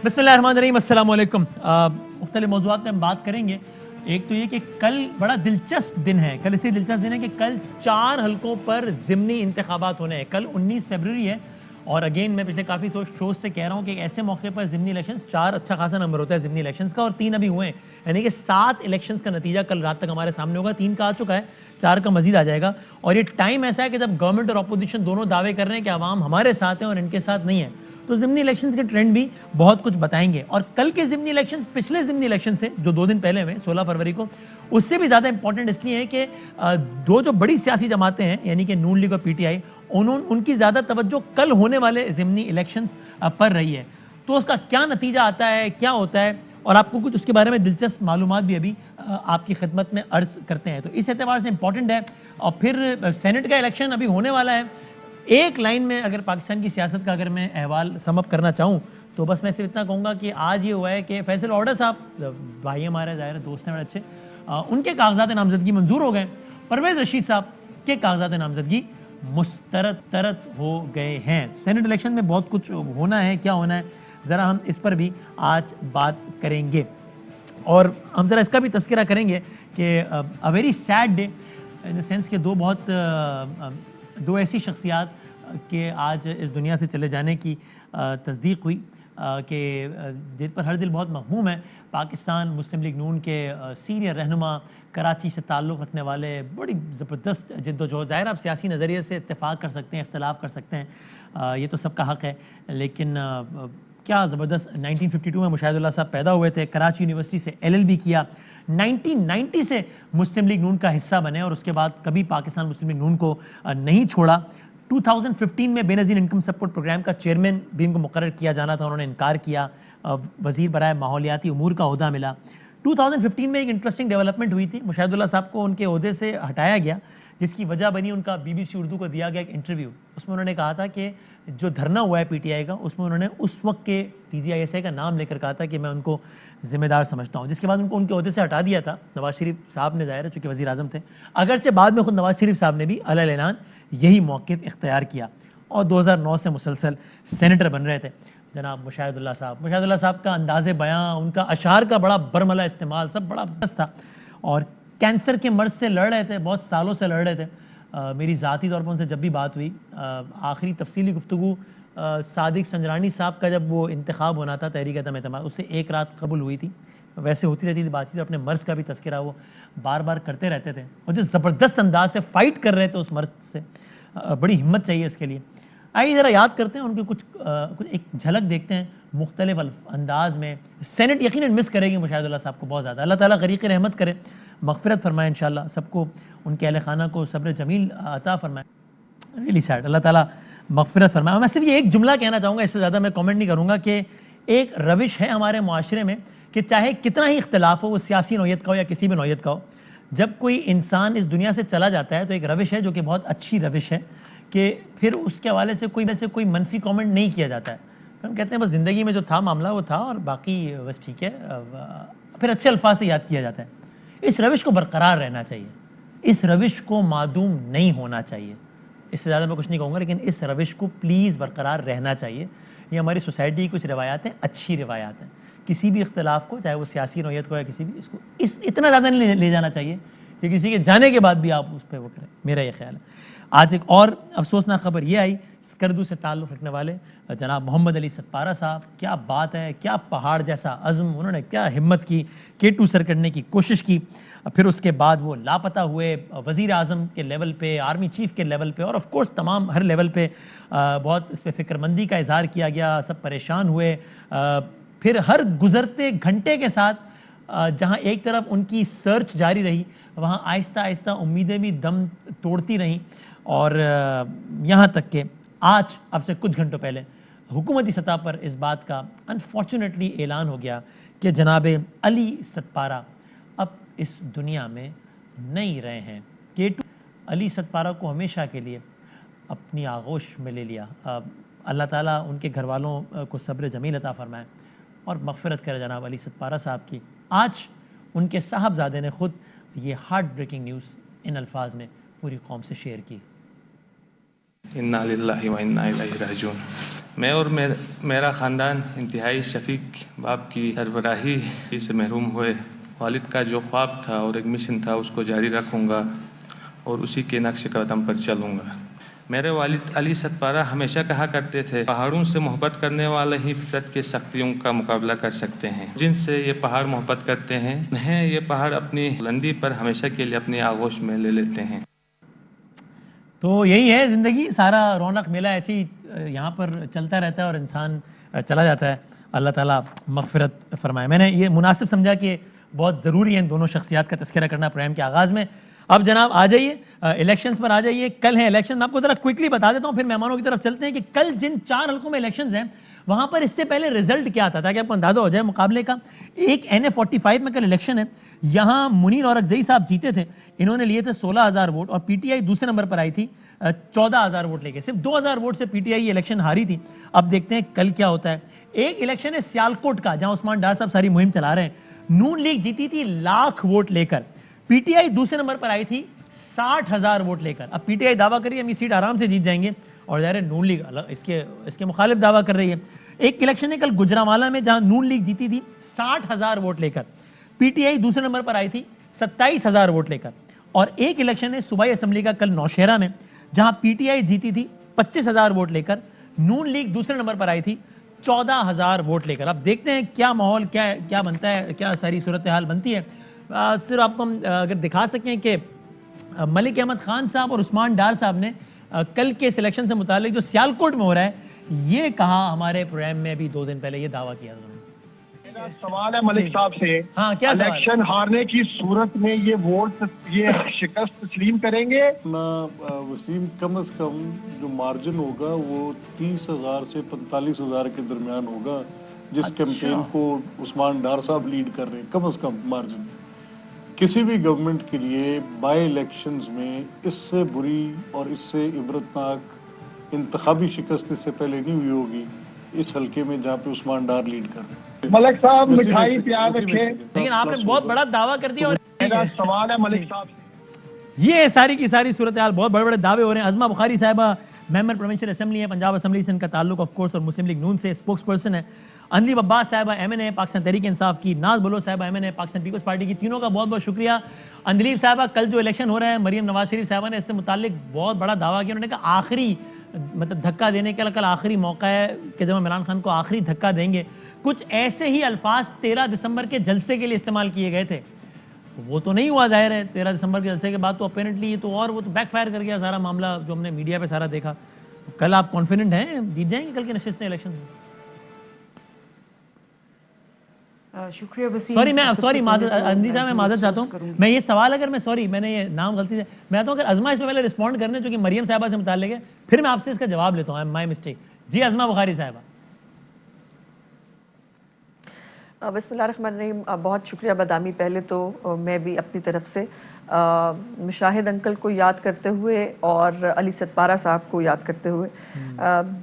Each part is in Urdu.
بسم اللہ الرحمن الرحیم، السلام علیکم۔ مختلف موضوعات میں ہم بات کریں گے۔ ایک تو یہ کہ کل بڑا دلچسپ دن ہے، کل اسی دلچسپ دن ہے کہ کل 4 حلقوں پر ضمنی انتخابات ہونے ہیں۔ کل 19 فروری ہے اور اگین میں پچھلے کافی شوز سے کہہ رہا ہوں کہ ایسے موقع پر ضمنی الیکشنز 4 اچھا خاصا نمبر ہوتا ہے ضمنی الیکشنز کا، اور 3 ابھی ہوئے ہیں، یعنی کہ 7 الیکشنز کا نتیجہ کل رات تک ہمارے سامنے ہوگا۔ 3 کا آ چکا ہے، 4 کا مزید آ جائے گا، اور یہ ٹائم ایسا ہے کہ جب گورنمنٹ اور اپوزیشن دونوں دعوے کر رہے ہیں کہ عوام ہمارے ساتھ ہیں اور ان کے ساتھ نہیں ہے، تو ضمنی الیکشنز کے ٹرینڈ بھی بہت کچھ بتائیں گے۔ اور کل کے ضمنی الیکشنز پچھلے ضمنی الیکشن سے جو 2 دن پہلے ہوئے 16 فروری کو، اس سے بھی زیادہ امپورٹنٹ اس لیے ہے کہ جو بڑی سیاسی جماعتیں ہیں یعنی کہ نون لیگ اور پی ٹی آئی، ان کی زیادہ توجہ کل ہونے والے ضمنی الیکشنز پر رہی ہے۔ تو اس کا کیا نتیجہ آتا ہے، کیا ہوتا ہے، اور آپ کو کچھ اس کے بارے میں دلچسپ معلومات بھی ابھی آپ کی خدمت میں عرض کرتے ہیں، تو اس اعتبار سے امپورٹنٹ ہے۔ اور پھر سینٹ کا الیکشن ابھی ہونے والا ہے۔ ایک لائن میں اگر پاکستان کی سیاست کا اگر میں احوال سم اپ کرنا چاہوں تو بس میں صرف اتنا کہوں گا کہ آج یہ ہوا ہے کہ فیصل آرڈر صاحب، بھائی ہمارے ظاہر دوست ہیں بڑے اچھے، ان کے کاغذات نامزدگی منظور ہو گئے۔ پرویز رشید صاحب کے کاغذات نامزدگی مسترد ہو گئے ہیں۔ سینٹ الیکشن میں بہت کچھ ہونا ہے، کیا ہونا ہے ذرا ہم اس پر بھی آج بات کریں گے، اور ہم ذرا اس کا بھی تذکرہ کریں گے کہ very sad day in the sense کہ دو ایسی شخصیات کہ آج اس دنیا سے چلے جانے کی تصدیق ہوئی، کہ جن پر ہر دل بہت مغموم ہے۔ پاکستان مسلم لیگ نون کے سینئر رہنما، کراچی سے تعلق رکھنے والے، بڑی زبردست جد و جہد، ظاہر آپ سیاسی نظریے سے اتفاق کر سکتے ہیں، اختلاف کر سکتے ہیں، یہ تو سب کا حق ہے، لیکن کیا زبردست 1952 میں مشاہد اللہ صاحب پیدا ہوئے تھے، کراچی یونیورسٹی سے LLB کیا، 1990 سے مسلم لیگ نون کا حصہ بنے اور اس کے بعد کبھی پاکستان مسلم لیگ نون کو نہیں چھوڑا۔ 2015 میں بے نظیر انکم سپورٹ پروگرام کا چیئرمین بھی ان کو مقرر کیا جانا تھا، انہوں نے انکار کیا، وزیر برائے ماحولیاتی امور کا عہدہ ملا۔ 2015 میں ایک انٹرسٹنگ ڈیولپمنٹ ہوئی تھی، مشاہد اللہ صاحب کو ان کے عہدے سے ہٹایا گیا، جس کی وجہ بنی ان کا BBC اردو کو دیا گیا ایک انٹرویو۔ اس میں انہوں نے کہا تھا کہ جو دھرنا ہوا ہے PTI کا، اس میں انہوں نے اس وقت کے DGISI کا نام لے کر کہا تھا کہ میں ان کو ذمہ دار سمجھتا ہوں، جس کے بعد ان کو ان کے عہدے سے ہٹا دیا تھا نواز شریف صاحب نے، ظاہر ہے چونکہ وزیر اعظم تھے، اگرچہ بعد میں خود نواز شریف صاحب نے بھی علی اعلان یہی موقف اختیار کیا، اور 2009 سے مسلسل سینیٹر بن رہے تھے جناب مشاہد اللہ صاحب۔ مشاہد اللہ صاحب کا انداز بیاں، ان کا اشعار کا بڑا برملا استعمال، سب بڑا بس تھا، اور کینسر کے مرض سے لڑ رہے تھے، بہت سالوں سے لڑ رہے تھے۔ میری ذاتی طور پر ان سے جب بھی بات ہوئی، آخری تفصیلی گفتگو صادق سنجرانی صاحب کا جب وہ انتخاب ہونا تھا تحریک عدم اعتماد، اس سے 1 رات قبل ہوئی تھی، ویسے ہوتی رہتی تھی بات چیت، اپنے مرض کا بھی تذکرہ وہ بار بار کرتے رہتے تھے، اور جو زبردست انداز سے فائٹ کر رہے تھے اس مرض سے، بڑی ہمت چاہیے اس کے لیے۔ آئیے ذرا یاد کرتے ہیں ان کے کچھ ایک جھلک دیکھتے ہیں مختلف انداز میں۔ سینٹ یقیناً مس کرے گی مشاہد اللہ صاحب کو بہت زیادہ، اللہ تعالیٰ غریق رحمت کرے، مغفرت فرمائے انشاءاللہ، سب کو ان کے اہل خانہ کو صبر جمیل عطا فرمائے۔ ریلی سیڈ، اللہ تعالیٰ مغفرت فرمائے۔ اور میں صرف یہ ایک جملہ کہنا چاہوں گا، اس سے زیادہ میں کامنٹ نہیں کروں گا، کہ ایک روش ہے ہمارے معاشرے میں کہ چاہے کتنا ہی اختلاف ہو، وہ سیاسی نوعیت کا ہو یا کسی بھی نوعیت کا ہو، جب کوئی انسان اس دنیا سے چلا جاتا ہے تو ایک روش ہے جو کہ بہت اچھی روش ہے، کہ پھر اس کے حوالے سے کوئی منفی کامنٹ نہیں کیا جاتا ہے۔ ہم کہتے ہیں بس زندگی میں جو تھا معاملہ وہ تھا، اور باقی بس ٹھیک ہے، پھر اچھے الفاظ سے یاد کیا جاتا ہے۔ اس روش کو برقرار رہنا چاہیے، اس روش کو معدوم نہیں ہونا چاہیے، اس سے زیادہ میں کچھ نہیں کہوں گا، لیکن اس روش کو پلیز برقرار رہنا چاہیے۔ یہ ہماری سوسائٹی کی کچھ روایات ہیں، اچھی روایات ہیں، کسی بھی اختلاف کو، چاہے وہ سیاسی نوعیت کو یا کسی بھی، اس کو اتنا زیادہ نہیں لے جانا چاہیے کہ کسی کے جانے کے بعد بھی آپ اس پہ وہ کریں، میرا یہ خیال ہے۔ آج ایک اور افسوسناک خبر یہ آئی، اسکردو سے تعلق رکھنے والے جناب محمد علی ستپارہ صاحب، کیا بات ہے، کیا پہاڑ جیسا عزم، انہوں نے کیا ہمت کی، K2 سر کرنے کی کوشش کی، پھر اس کے بعد وہ لاپتہ ہوئے، وزیر اعظم کے لیول پہ، آرمی چیف کے لیول پہ، اور آف کورس تمام ہر لیول پہ بہت اس پہ فکر مندی کا اظہار کیا گیا، سب پریشان ہوئے۔ پھر ہر گزرتے گھنٹے کے ساتھ جہاں ایک طرف ان کی سرچ جاری رہی، وہاں آہستہ آہستہ امیدیں بھی دم توڑتی رہیں، اور یہاں تک کہ آج اب سے کچھ گھنٹوں پہلے حکومتی سطح پر اس بات کا انفارچونیٹلی اعلان ہو گیا کہ جناب علی ستپارہ اب اس دنیا میں نہیں رہے ہیں۔ K2 علی ستپارہ کو ہمیشہ کے لیے اپنی آغوش میں لے لیا۔ اللہ تعالیٰ ان کے گھر والوں کو صبر جمیل عطا فرمائے اور مغفرت کرے جناب علی ستپارہ صاحب کی۔ آج ان کے صاحبزادے نے خود یہ ہارٹ بریکنگ نیوز ان الفاظ میں پوری قوم سے شیئر کی۔ انا للہ و انا الیہ راجعون۔ میں اور میرا خاندان انتہائی شفیق باپ کی سربراہی سے محروم ہوئے. والد کا جو خواب تھا اور ایک مشن تھا اس کو جاری رکھوں گا اور اسی کے نقش قدم پر چلوں گا. میرے والد علی ستپارہ ہمیشہ کہا کرتے تھے پہاڑوں سے محبت کرنے والے ہی فطرت کی سختیوں کا مقابلہ کر سکتے ہیں. جن سے یہ پہاڑ محبت کرتے ہیں انہیں یہ پہاڑ اپنی بلندی پر ہمیشہ کے لیے اپنی آغوش میں لے لیتے ہیں. تو یہی ہے زندگی, سارا رونق میلہ ایسے ہی یہاں پر چلتا رہتا ہے اور انسان چلا جاتا ہے. اللہ تعالیٰ مغفرت فرمائے. میں نے یہ مناسب سمجھا کہ بہت ضروری ہے ان دونوں شخصیات کا تذکرہ کرنا پروگرام کے آغاز میں. اب جناب آ جائیے الیکشنز پر آ جائیے. کل ہیں الیکشن, میں آپ کو ذرا کوئکلی بتا دیتا ہوں پھر مہمانوں کی طرف چلتے ہیں کہ کل جن 4 حلقوں میں الیکشنز ہیں وہاں پر اس سے پہلے رزلٹ کیا تھا تاکہ آپ کو اندازہ ہو جائے مقابلے کا. ایک NA45 میں کل الیکشن ہے, یہاں منیر اورکزئی صاحب جیتے تھے, انہوں نے لیے تھے 16,000 ووٹ اور پی ٹی آئی دوسرے نمبر پر آئی تھی 14,000 ووٹ لے کے. صرف 2,000 ووٹ سے پی ٹی آئی الیکشن ہاری تھی. اب دیکھتے ہیں کل کیا ہوتا ہے. ایک الیکشن ہے سیالکوٹ کا جہاں عثمان ڈار صاحب ساری مہم چلا رہے ہیں. نون لیگ جیتی تھی 1,00,000 ووٹ لے کر, پی ٹی آئی دوسرے نمبر پر آئی تھی 60,000 ووٹ لے کر. اب پی ٹی آئی دعویٰ کر رہی ہے ہم یہ سیٹ آرام سے جیت جائیں گے اور ظاہر ہے نون لیگ اس کے مخالف دعویٰ کر رہی ہے. ایک الیکشن ہے کل گجرانوالہ میں جہاں نون لیگ جیتی تھی 60,000 ووٹ لے کر, پی ٹی آئی دوسرے نمبر پر آئی تھی 27,000 ووٹ لے کر. اور ایک الیکشن ہے صوبائی اسمبلی کا کل نوشہرہ میں جہاں پی ٹی آئی جیتی تھی 25,000 ووٹ لے کر, نون لیگ دوسرے نمبر پر آئی تھی 14,000 ووٹ لے کر. اب دیکھتے ہیں کیا ماحول کیا بنتا ہے, کیا ساری صورتحال بنتی ہے. صرف آپ کو ہم اگر دکھا سکیں کہ ملک احمد خان صاحب اور عثمان ڈار صاحب نے کل کے سلیکشن سے متعلق جو سیالکوٹ میں ہو رہا ہے یہ کہا ہمارے پروگرام میں ابھی 2 دن پہلے یہ دعویٰ کیا تھا. میرا سوال ہے ملک صاحب سے, ہاں کیا سوال؟ الیکشن ہارنے کی صورت میں یہ شکست تسلیم کریں گے؟ وسیم, کم از کم جو مارجن ہوگا وہ 30,000 سے 45,000 کے درمیان ہوگا جس کیمپین کو عثمان ڈار صاحب لیڈ کر رہے ہیں. کم از کم مارجن کسی بھی گورنمنٹ کے لیے بائی الیکشنز میں اس سے بری اور اس سے عبرتناک انتخابی شکست اس سے پہلے نہیں ہوئی ہوگی اس حلقے میں جہاں پہ عثمان ڈار لیڈ کر رہے ہیں. ملک صاحب مٹھائی پیار رکھیں. لیکن آپ نے بہت بڑا دعویٰ کر دیا. اور میرا سوال ہے ملک صاحب سے, یہ ساری کی ساری صورتحال, بہت بڑے بڑے دعوے ہو رہے ہیں. عظمہ بخاری صاحبہ ممبر پروونشل اسمبلی ہے, پنجاب اسمبلی سے ان کا تعلق آف کورس اور مسلم لیگ نون سے اسپوکس پرسن ہے. اندلیب عباس صاحبہ MNA پاکستان تحریک انصاف کی, ناز بلوچ صاحبہ MNA پاکستان پیپلز پارٹی کی. تینوں کا بہت بہت شکریہ. اندلیب صاحبہ کل جو الیکشن ہو رہا ہے مریم نواز شریف صاحبہ نے اس سے متعلق بہت بڑا دعویٰ کیا. انہوں نے کہا آخری مطلب دھکا دینے کا کل آخری موقع ہے کہ جب ہم عمران خان کو آخری دھکا دیں گے. کچھ ایسے ہی الفاظ 13 دسمبر کے جلسے کے لیے استعمال کیے گئے تھے, وہ تو نہیں ہوا ظاہر ہے 13 دسمبر کے جلسے کے بعد. تو اپیرنٹلی یہ تو اور وہ تو بیک فائر کر گیا سارا معاملہ جو ہم نے میڈیا پہ سارا دیکھا. کل آپ کانفیڈنٹ ہیں جیت جائیں گے کل کے نشست الیکشن میں؟ شکریہ وسیم. سوری اندی صاحب میں معذرت چاہتا ہوں. میں یہ سوال اگر میں نے یہ نام غلطی سے میں آتا ہوں اگر عظمہ اس پہ پہلے رسپونڈ کرنے چونکہ مریم صاحبہ سے متعلق ہے پھر میں آپ سے اس کا جواب لیتا ہوں. My mistake. جی عظمہ بخاری صاحبہ. بسم اللہ الرحمن الرحیم. بہت شکریہ بادامی. پہلے تو میں بھی اپنی طرف سے مشاہد انکل کو یاد کرتے ہوئے اور علی ستپارہ صاحب کو یاد کرتے ہوئے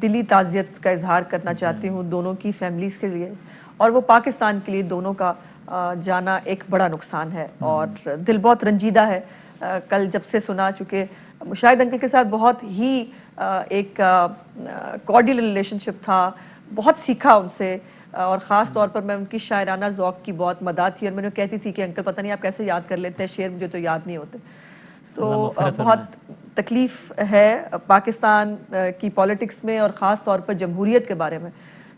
دلی تعزیت کا اظہار کرنا چاہتی ہوں دونوں کی فیملیز کے لیے, اور وہ پاکستان کے لیے دونوں کا جانا ایک بڑا نقصان ہے اور دل بہت رنجیدہ ہے. کل جب سے سنا, چونکہ مشاہد انکل کے ساتھ بہت ہی ایک کارڈیل ریلیشن شپ تھا, بہت سیکھا ان سے, اور خاص طور پر میں ان کی شاعرانہ ذوق کی بہت مداح تھی اور میں نے کہتی تھی کہ انکل پتہ نہیں آپ کیسے یاد کر لیتے ہیں شعر, مجھے تو یاد نہیں ہوتے. سو بہت تکلیف ہے پاکستان کی پالیٹکس میں اور خاص طور پر جمہوریت کے بارے میں.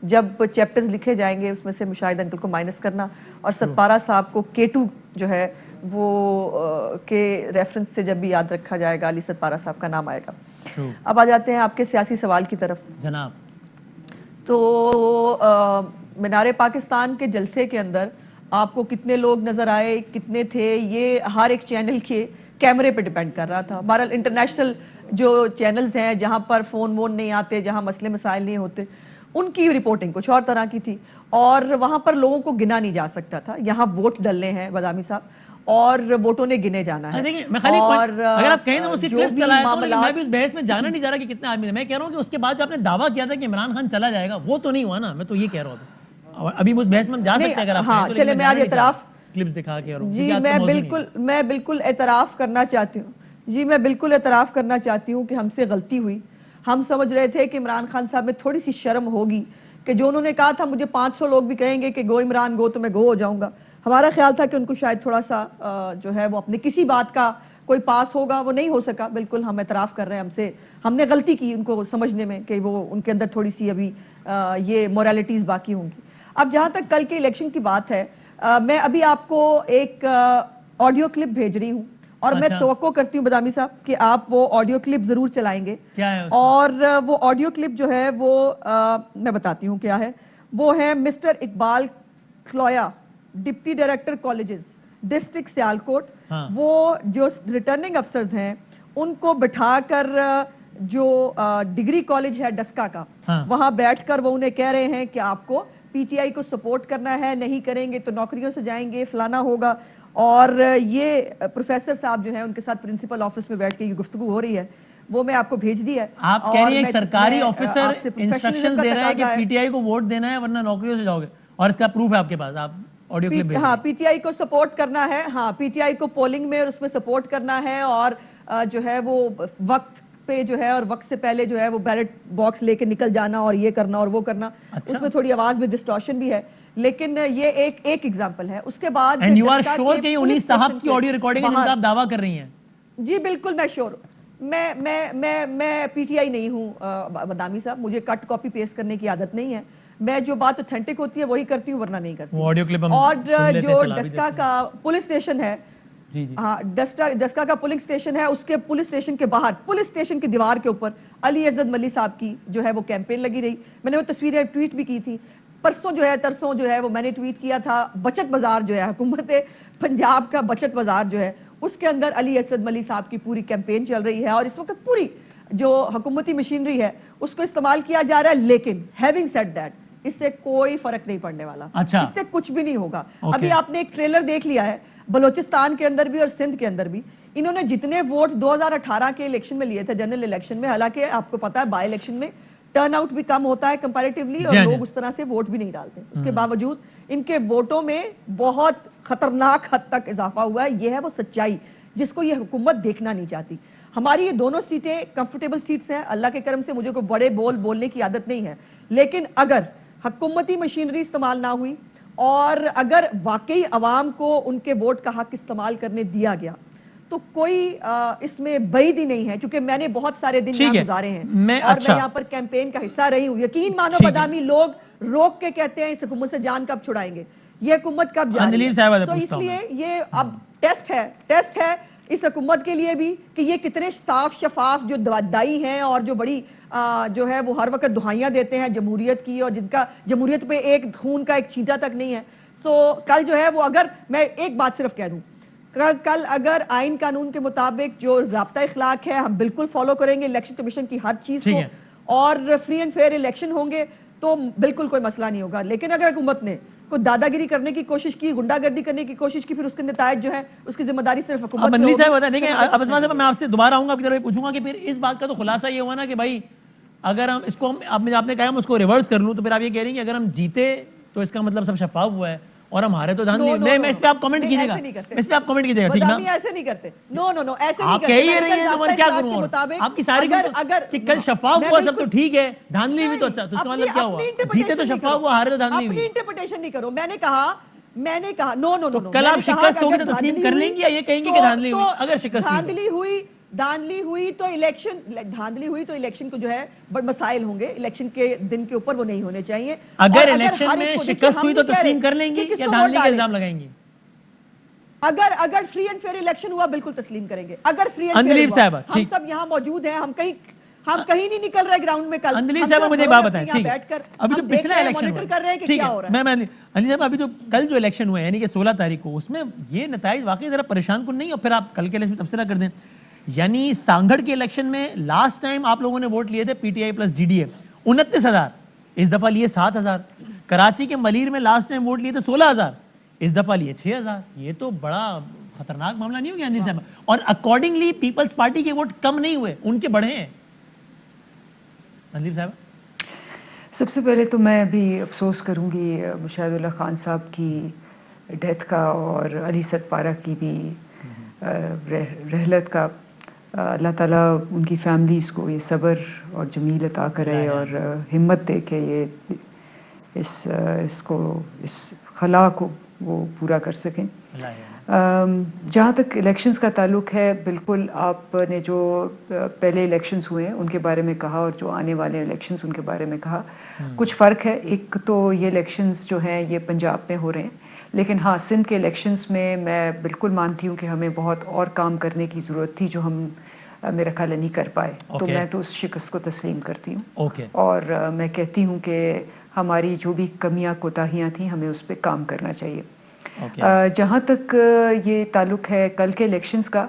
جب چیپٹرز لکھے جائیں گے اس میں سے مشاہد انکل کو مائنس کرنا اور ستپارہ صاحب کو K2 جو ہے وہ کے ریفرنس سے جب بھی یاد رکھا جائے گا علی ستپارہ صاحب کا نام آئے گا. اب آ جاتے ہیں آپ کے سیاسی سوال کی طرف جناب. تو مینار پاکستان کے جلسے کے اندر آپ کو کتنے لوگ نظر آئے, کتنے تھے, یہ ہر ایک چینل کے کیمرے پہ ڈیپینڈ کر رہا تھا. بہرحال انٹرنیشنل جو چینلز ہیں جہاں پر فون وون نہیں آتے, جہاں مسئلے مسائل نہیں ہوتے, ان کی رپورٹنگ کچھ اور طرح کی تھی اور وہاں پر لوگوں کو گنا نہیں جا سکتا تھا. یہاں ووٹ ڈلنے ہیں بادامی صاحب اور ووٹوں نے گنے جانا ہے. اور اگر آپ کہیں تو اسی کلپ چلائے تو میں بھی اس بحث میں جانا نہیں جا رہا کہ کتنے آدمی ہیں. میں کہہ رہا ہوں کہ اس کے بعد جو آپ نے دعویٰ کیا تھا کہ عمران خان چلا جائے گا وہ تو نہیں ہوا نا. میں تو یہ کہہ رہا ہوں ابھی اس بحث میں ہم جا سکتے ہیں اگر آپ ہاں چلے میں آج اعتراف کلپس دکھا کے. جی میں بالکل اعتراف کرنا چاہتی ہوں. جی میں بالکل اعتراف کرنا چاہتی ہوں کہ ہم سے غلطی ہوئی. ہم سمجھ رہے تھے کہ عمران خان صاحب میں تھوڑی سی شرم ہوگی کہ جو انہوں نے کہا تھا مجھے 500 لوگ بھی کہیں گے کہ گو عمران گو تو میں گو ہو جاؤں گا. ہمارا خیال تھا کہ ان کو شاید تھوڑا سا جو ہے وہ اپنے کسی بات کا کوئی پاس ہوگا, وہ نہیں ہو سکا. بالکل ہم اعتراف کر رہے ہیں, ہم نے غلطی کی ان کو سمجھنے میں کہ وہ ان کے اندر تھوڑی سی ابھی یہ مورالٹیز باقی ہوں گی. اب جہاں تک کل کے الیکشن کی بات ہے, میں ابھی آپ کو ایک آڈیو کلپ بھیج رہی ہوں اور میں توقع کرتی ہوں بدامی صاحب کہ آپ وہ آڈیو کلپ ضرور چلائیں گے. اور وہ آڈیو کلپ جو ہے وہ میں بتاتی ہوں کیا ہے. وہ ہے مسٹر اقبال کھلویا, deputy director colleges district Sialkot. وہ جو ریٹرننگ افسرز ہیں ان کو بٹھا کر جو ڈگری کالج ہے ڈسکا کا, وہاں بیٹھ کر وہ انہیں کہہ رہے ہیں کہ آپ کو پی ٹی آئی کو سپورٹ کرنا ہے, نہیں کریں گے تو نوکریوں سے جائیں گے, فلانا ہوگا. اور یہ پروفیسر صاحب جو ہیں ان کے ساتھ پرنسپل آفس میں بیٹھ کے یہ گفتگو ہو رہی ہے, وہ میں آپ کو بھیج دی ہے. آپ کہہ رہی ہیں ایک سرکاری آفیسر انسٹرکشنز دے رہا ہے کہ پی ٹی آئی کو ووٹ دینا ہے ورنہ نوکریوں سے جاؤ گے, اور اس کا پروف ہے آپ کے پاس, آپ آڈیو کلپ بھیج. ہاں پی ٹی آئی کو سپورٹ کرنا ہے, ہاں پی ٹی آئی کو پولنگ میں اور اس میں سپورٹ کرنا ہے, اور جو ہے وہ وقت پہ جو ہے اور وقت سے پہلے جو ہے وہ بیلٹ باکس لے کے نکل جانا اور یہ کرنا اور وہ کرنا. اس میں تھوڑی آواز میں ڈسٹورشن بھی ہے, لیکن یہ ایک ایگزامپل ہے. اس کے بعد اینڈ یو آر شور کہ انیس صاحب کی آڈیو ریکارڈنگ ہے جن کا آپ دعویٰ کر رہی ہیں؟ جی بالکل میں شور ہوں. میں پی ٹی آئی نہیں ہوں بدامی صاحب, مجھے کٹ کاپی پیسٹ کرنے کی عادت نہیں ہے. میں جو بات اوتھینٹک ہوتی ہے وہی کرتی ہوں, ورنہ نہیں کرتی. اور جو ڈسکا کا پولیس اسٹیشن ہے, ہاں ڈسکا کا پولنگ اسٹیشن ہے, اس کے پولیس اسٹیشن کے باہر پولیس اسٹیشن کی دیوار کے اوپر علی عزت ملی صاحب کی جو ہے وہ کیمپین لگی رہی. میں نے وہ تصویریں ٹویٹ بھی کی تھی. ترسوں جو ہے وہ میں نے ٹویٹ کیا تھا, بچت بازار جو ہے حکومت پنجاب کا بچت بازار جو ہے اس کے اندر علی اسد ملی صاحب کی پوری کیمپین چل رہی ہے, اور اس وقت پوری جو حکومتی مشینری ہے اس کو استعمال کیا جا رہا ہے. لیکن ہیونگ سیڈ دیٹ, اس سے کوئی فرق نہیں پڑنے والا, اس سے کچھ بھی نہیں ہوگا. ابھی آپ نے ایک ٹریلر دیکھ لیا ہے, بلوچستان کے اندر بھی اور سندھ کے اندر بھی انہوں نے جتنے ووٹ 2018 کے الیکشن میں لیے تھے, جنرل الیکشن میں, حالانکہ آپ کو پتا ہے بائی الیکشن میں ٹرن آؤٹ بھی کم ہوتا ہے کمپیریٹیولی, اور لوگ اس طرح سے ووٹ بھی نہیں ڈالتے. اس کے باوجود ان کے ووٹوں میں بہت خطرناک حد تک اضافہ ہوا ہے. یہ ہے وہ سچائی جس کو یہ حکومت دیکھنا نہیں چاہتی. ہماری یہ دونوں سیٹیں کمفرٹیبل سیٹس ہیں, اللہ کے کرم سے مجھے کوئی بڑے بولنے کی عادت نہیں ہے, لیکن اگر حکومتی مشینری استعمال نہ ہوئی اور اگر واقعی عوام کو ان کے ووٹ کا حق استعمال کرنے دیا گیا تو کوئی اس میں بعید ہی نہیں ہے. چونکہ میں نے بہت سارے دن یہاں گزارے ہیں اور میں یہاں پر کیمپین کا حصہ رہی ہوں. یقین مانو بدامی, لوگ روک کے کہتے ہیں اس حکومت سے جان کب چھڑائیں گے, یہ حکومت کب جانی ہے. تو اس لیے یہ اب ٹیسٹ ہے اس حکومت کے لیے بھی کہ یہ کتنے صاف شفاف جو دائی ہیں اور جو بڑی جو ہے وہ ہر وقت دہائیاں دیتے ہیں جمہوریت کی, اور جن کا جمہوریت پہ ایک خون کا ایک چھینٹا تک نہیں ہے. سو کل جو ہے وہ, اگر میں ایک بات صرف کہہ دوں, کل اگر آئین قانون کے مطابق جو ضابطہ اخلاق ہے ہم بالکل فالو کریں گے الیکشن کمیشن کی ہر چیز کو, اور فری اینڈ فیئر الیکشن ہوں گے تو بالکل کوئی مسئلہ نہیں ہوگا. لیکن اگر حکومت نے کوئی دادا گیری کرنے کی کوشش کی, گنڈا گردی کرنے کی کوشش کی, پھر اس کے نتائج جو ہے اس کی ذمہ داری صرف حکومت کی ہوگی. دیکھیں اب اسما صاحب میں آپ سے دوبارہ آؤں گا, آپ کی طرف پوچھوں گا کہ پھر اس بات کا تو خلاصہ یہ ہوا نا کہ بھائی اگر ہم اس کو آپ نے کہا ہم اس کو ریورس کر لوں, تو پھر آپ یہ کہہ رہی ہیں کہ اگر ہم جیتے تو اس کا مطلب سب شفاف ہوا ہے, اور ہمارے تو میں اس پہ آپ کمنٹ کیجیے گا, اس پہ آپ کمنٹ کیجیے گا, ٹھیک ہے؟ ایسے نہیں کرتے, نو ایسے نہیں کرتے. آپ کہہ ہی رہی ہیں تو میں کیا کروں, آپ کی ساری کہ کل شفاف ہوا سب تو ٹھیک ہے, دھاندلی بھی تو اچھا, تو اس کا مطلب کیا ہوا, جیتے تو شفاف ہوا, ہارے تو دھاندلی ہوئی. اپنی انٹرپریٹیشن نہیں کرو. میں نے کہا نو کل آپ شکست ہوگی تو تسلیم کر لیں گی یا یہ کہیں گے کہ دھاندلی ہوئی؟ اگر شکست دھاندلی ہوئی تو الیکشن کو جو ہے بڑے مسائل ہوں گے, الیکشن کے دن کے اوپر وہ نہیں ہونے چاہیے. اگر الیکشن میں شکست ہوئی تو تسلیم کر لیں گی یا دھاندلی کا الزام لگائیں گی؟ اگر فری اینڈ فیئر الیکشن ہوا بالکل تسلیم کریں گے. اگر فری اینڈ فیئر ہوا, ہم سب یہاں موجود ہیں, ہم کہیں نہیں نکل رہے گراؤنڈ میں. کل اندلیب صاحب مجھے ایک بات بتائیں, ٹھیک ہے, ابھی جو پچھلا الیکشن مانیٹر کر رہے ہیں کہ کیا ہو رہا ہے. میں اندلیب صاحب ابھی جو کل جو الیکشن ہوئے یعنی کہ 16 تاریخ کو, اس میں یہ نتائج واقعی ذرا پریشان کن نہیں, اور پھر آپ کل کے الیکشن تبصرہ کر دیں. یعنی سانگھڑ کے الیکشن میں لاسٹ ٹائم آپ لوگوں نے ووٹ لیے تھے P T I plus G D A 29,000, اس دفعہ لیے 7,000. کراچی کے ملیر میں لاسٹ ٹائم ووٹ لیے تھے 16,000, اس دفعہ لیے 6,000. یہ تو بڑا خطرناک معاملہ نہیں ہو گیا اندلیب صاحب؟ اور اکارڈنگلی پیپلز پارٹی کے ووٹ کم نہیں ہوئے, ان کے بڑھے ہیں. اندلیب صاحب سب سے پہلے تو میں بھی افسوس کروں گی مشاہد اللہ خان صاحب کی ڈیتھ کا, اور علی اسد پارہ کی بھی رحلت کا. اللہ تعالیٰ ان کی فیملیز کو یہ صبر اور جمیل عطا کرے اور ہمت دے کہ یہ اس خلا کو وہ پورا کر سکیں. جہاں تک الیکشنز کا تعلق ہے، بالکل آپ نے جو پہلے الیکشنز ہوئے ہیں ان کے بارے میں کہا اور جو آنے والے الیکشنز ان کے بارے میں کہا، کچھ فرق ہے. ایک تو یہ الیکشنز جو ہیں یہ پنجاب میں ہو رہے ہیں، لیکن ہاں سندھ کے الیکشنز میں میں بالکل مانتی ہوں کہ ہمیں بہت اور کام کرنے کی ضرورت تھی جو ہم میرا خیال ہے نہیں کر پائے. تو میں تو اس شکست کو تسلیم کرتی ہوں اور میں کہتی ہوں کہ ہماری جو بھی کمیاں کوتاہیاں تھیں ہمیں اس پہ کام کرنا چاہیے. جہاں تک یہ تعلق ہے کل کے الیکشنز کا،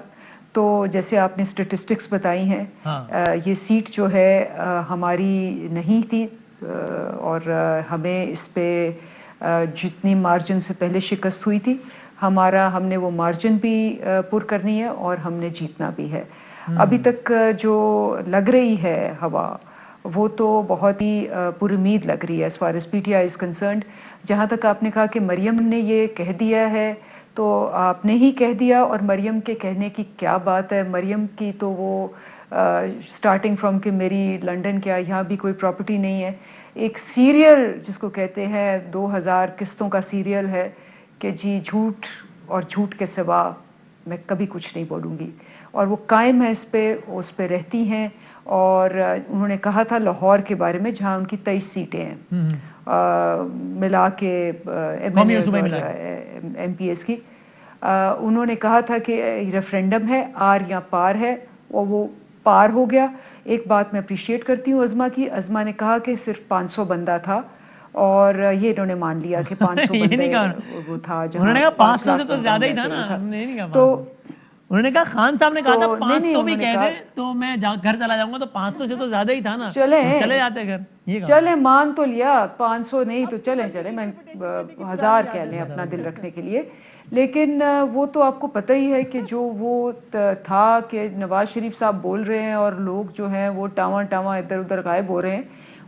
تو جیسے آپ نے سٹیٹسٹکس بتائی ہیں، یہ سیٹ جو ہے ہماری نہیں تھی اور ہمیں اس پہ جتنی مارجن سے پہلے شکست ہوئی تھی ہم نے وہ مارجن بھی پر کرنی ہے اور ہم نے جیتنا بھی ہے. ابھی تک جو لگ رہی ہے ہوا وہ تو بہت ہی پر امید لگ رہی ہے as far as PTI is concerned. جہاں تک آپ نے کہا کہ مریم نے یہ کہہ دیا ہے، تو آپ نے ہی کہہ دیا، اور مریم کے کہنے کی کیا بات ہے. مریم کی تو وہ سٹارٹنگ فرام کہ میری لنڈن کیا یہاں بھی کوئی پراپرٹی نہیں ہے، ایک سیریل جس کو کہتے ہیں 2000 قسطوں کا سیریل ہے کہ جی جھوٹ اور جھوٹ کے سوا میں کبھی کچھ نہیں بولوں گی، اور وہ قائم ہے اس پہ رہتی ہیں. اور انہوں نے کہا تھا لاہور کے بارے میں جہاں ان کی 23 سیٹیں ہیں ملا کے ایم پی ایس کی، انہوں نے کہا تھا کہ ریفرینڈم ہے آر یا پار ہے، اور وہ پار ہو گیا. ایک بات میں اپریشیٹ کرتی ہوں عظما کی، عظما نے کہا کہ صرف 500 بندہ تھا اور یہ انہوں نے مان لیا کہ 500 بندے وہ تھا. انہوں نے کہا 500 سے تو زیادہ ہی تھا نا. تو انہوں نے کہا خان صاحب نے کہا تھا 500 بھی کہہ دے تو میں گھر چلا جاؤں گا، تو 500 سے تو زیادہ ہی تھا نا، چلے جاتے گھر. چلے مان تو لیا 500 نہیں تو چلے میں 1000 کہہ لیں اپنا دل رکھنے کے لیے. لیکن وہ تو آپ کو پتہ ہی ہے کہ جو وہ تھا کہ نواز شریف صاحب بول رہے ہیں اور لوگ جو ہیں وہ ٹاواں ادھر ادھر غائب ہو رہے ہیں.